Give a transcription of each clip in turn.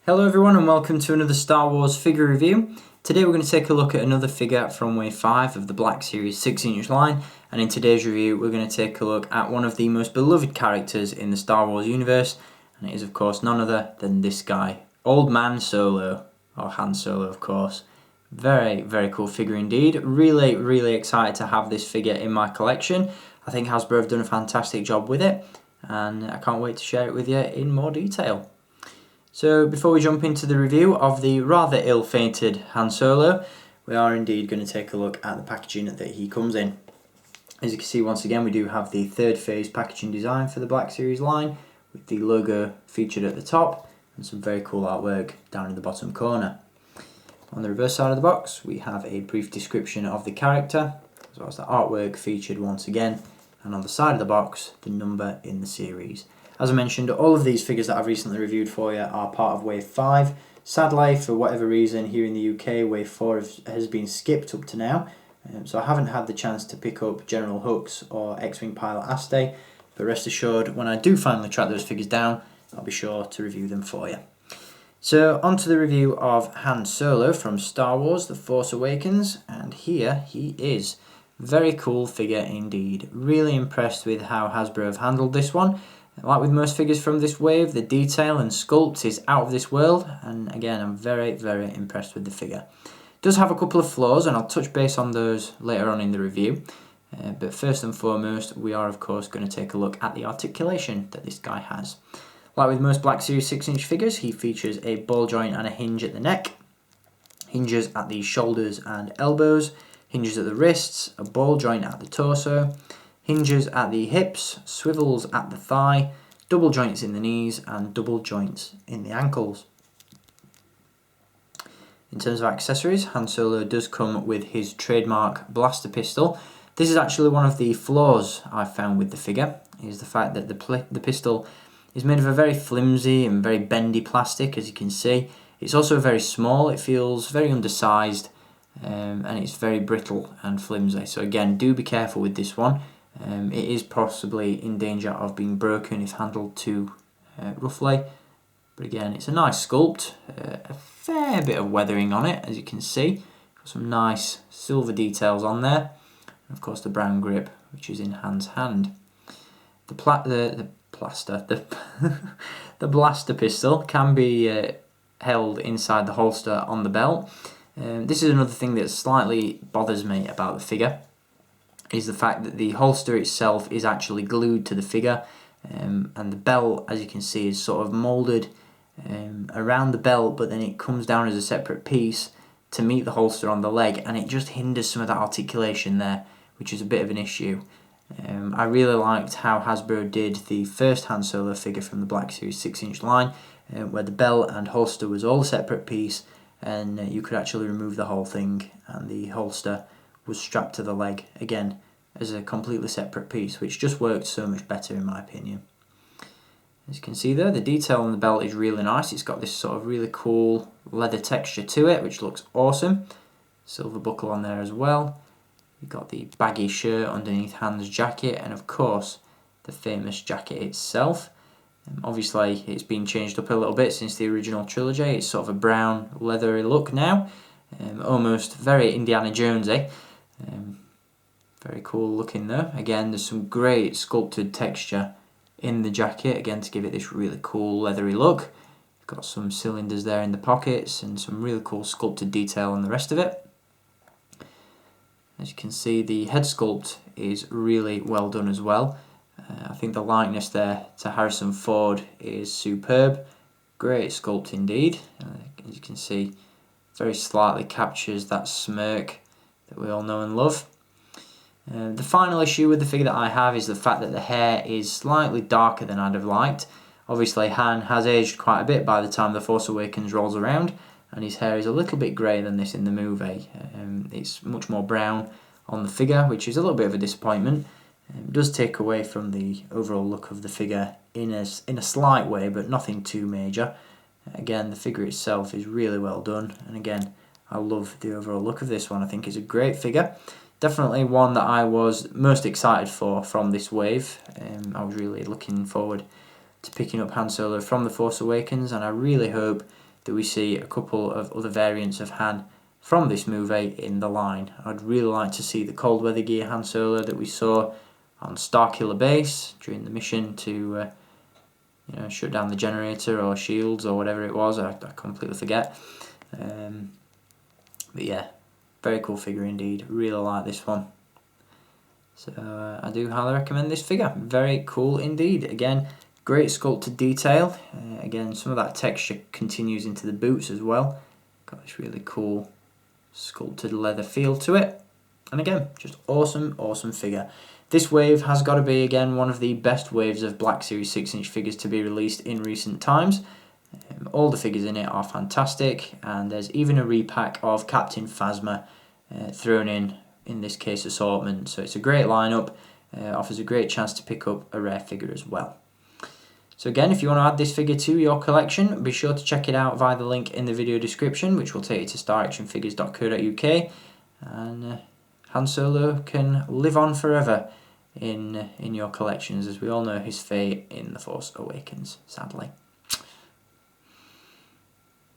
Hello everyone and welcome to another Star Wars figure review. Today we're going to take a look at another figure from Wave 5 of the Black Series 6-inch line, and in today's review we're going to take a look at one of the most beloved characters in the Star Wars universe, and it is of course none other than this guy, Old Man Solo, or Han Solo of course. Very, very cool figure indeed. Really excited to have this figure in my collection. I think Hasbro have done a fantastic job with it, and I can't wait to share it with you in more detail. So before we jump into the review of the rather ill-fated Han Solo, we are indeed going to take a look at the packaging that he comes in. As you can see, once again we do have the third phase packaging design for the Black Series line, with the logo featured at the top and some very cool artwork down in the bottom corner. On the reverse side of the box we have a brief description of the character, as well as the artwork featured once again, and on the side of the box the number in the series. As I mentioned, all of these figures that I've recently reviewed for you are part of Wave 5. Sadly, for whatever reason, here in the UK, Wave 4 has been skipped up to now. So I haven't had the chance to pick up General Hux or X-Wing Pilot Aste. But rest assured, when I do finally track those figures down, I'll be sure to review them for you. So, on to the review of Han Solo from Star Wars The Force Awakens. And here he is. Very cool figure indeed. Really impressed with how Hasbro have handled this one. Like with most figures from this wave, the detail and sculpt is out of this world, and again I'm very impressed with the figure. It does have a couple of flaws, and I'll touch base on those later on in the review, but first and foremost we are of course going to take a look at the articulation that this guy has. Like with most Black Series 6-inch figures, he features a ball joint and a hinge at the neck, hinges at the shoulders and elbows, hinges at the wrists, a ball joint at the torso, hinges at the hips, swivels at the thigh, double joints in the knees, and double joints in the ankles. In terms of accessories, Han Solo does come with his trademark blaster pistol. This is actually one of the flaws I've found with the figure, is the fact that the pistol is made of a very flimsy and very bendy plastic, as you can see. It's also very small, it feels very undersized, and it's very brittle and flimsy. So again, do be careful with this one. It is possibly in danger of being broken if handled too roughly, but again it's a nice sculpt, a fair bit of weathering on it, as you can see. Got some nice silver details on there, and of course the brown grip which is in Han's hand. The blaster pistol can be held inside the holster on the belt. This is another thing that slightly bothers me about the figure, is the fact that the holster itself is actually glued to the figure, and the belt, as you can see, is sort of moulded around the belt, but then it comes down as a separate piece to meet the holster on the leg, and it just hinders some of that articulation there, which is a bit of an issue. I really liked how Hasbro did the first Han Solo figure from the Black Series 6-inch line, where the belt and holster was all a separate piece, and you could actually remove the whole thing, and the holster was strapped to the leg again as a completely separate piece, which just worked so much better in my opinion. As you can see there, the detail on the belt is really nice. It's got this sort of really cool leather texture to it, which looks awesome. Silver buckle on there as well. You've got the baggy shirt underneath Han's jacket, and of course the famous jacket itself. Obviously it's been changed up a little bit since the original trilogy. It's sort of a brown leathery look now, almost very Indiana Jonesy. Very cool looking though. Again, there's some great sculpted texture in the jacket, again to give it this really cool leathery look. Got some cylinders there in the pockets and some really cool sculpted detail on the rest of it. As you can see, the head sculpt is really well done as well. I think the likeness there to Harrison Ford is superb. Great sculpt indeed. As you can see, very slightly captures that smirk that we all know and love. The final issue with the figure that I have is the fact that the hair is slightly darker than I'd have liked. Obviously Han has aged quite a bit by the time The Force Awakens rolls around, and his hair is a little bit grey than this in the movie. It's much more brown on the figure, which is a little bit of a disappointment. It does take away from the overall look of the figure in a slight way, but nothing too major. Again, the figure itself is really well done, and again I love the overall look of this one. I think it's a great figure. Definitely one that I was most excited for from this wave. I was really looking forward to picking up Han Solo from The Force Awakens, and I really hope do we see a couple of other variants of Han from this movie in the line. I'd really like to see the cold weather gear Han Solo that we saw on Starkiller Base during the mission to shut down the generator or shields or whatever it was. I completely forget. But yeah, very cool figure indeed. Really like this one. So I do highly recommend this figure. Very cool indeed. Again, great sculpted detail. Again, some of that texture continues into the boots as well. Got this really cool sculpted leather feel to it. And again, just awesome, awesome figure. This wave has got to be, again, one of the best waves of Black Series 6-inch figures to be released in recent times. All the figures in it are fantastic, and there's even a repack of Captain Phasma thrown in this case assortment. So it's a great lineup, offers a great chance to pick up a rare figure as well. So again, if you want to add this figure to your collection, be sure to check it out via the link in the video description, which will take you to staractionfigures.co.uk, and Han Solo can live on forever in your collections, as we all know his fate in The Force Awakens, sadly.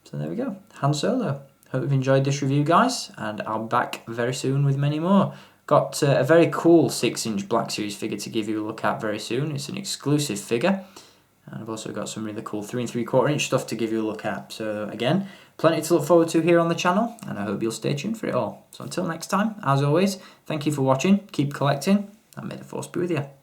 So there we go, Han Solo. Hope you've enjoyed this review, guys, and I'll be back very soon with many more. Got a very cool 6-inch Black Series figure to give you a look at very soon. It's an exclusive figure, and I've also got some really cool 3 3/4-inch stuff to give you a look at. So again, plenty to look forward to here on the channel, and I hope you'll stay tuned for it all. So until next time, as always, thank you for watching, keep collecting, and may the Force be with you.